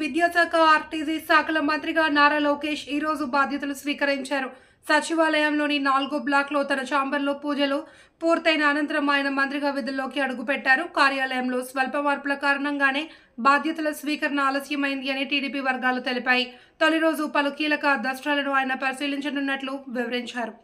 విద్యాశాఖ ఆర్టీసీ శాఖల మంత్రిగా నారా లోకేష్ ఈ రోజు బాధ్యతలు స్వీకరించారు. సచివాలయంలోని 4వ బ్లాక్లో తన ఛాంబర్లో పూజలు పూర్తయిన అనంతరం ఆయన మంత్రిగా విధుల్లోకి అడుగుపెట్టారు. కార్యాలయంలో స్వల్ప మార్పుల కారణంగానే బాధ్యతల స్వీకరణ ఆలస్యమైంది అని టీడీపీ వర్గాలు తెలిపాయి. తొలి రోజు పలు కీలక దస్త్రాలను ఆయన పరిశీలించనున్నట్లు వివరించారు.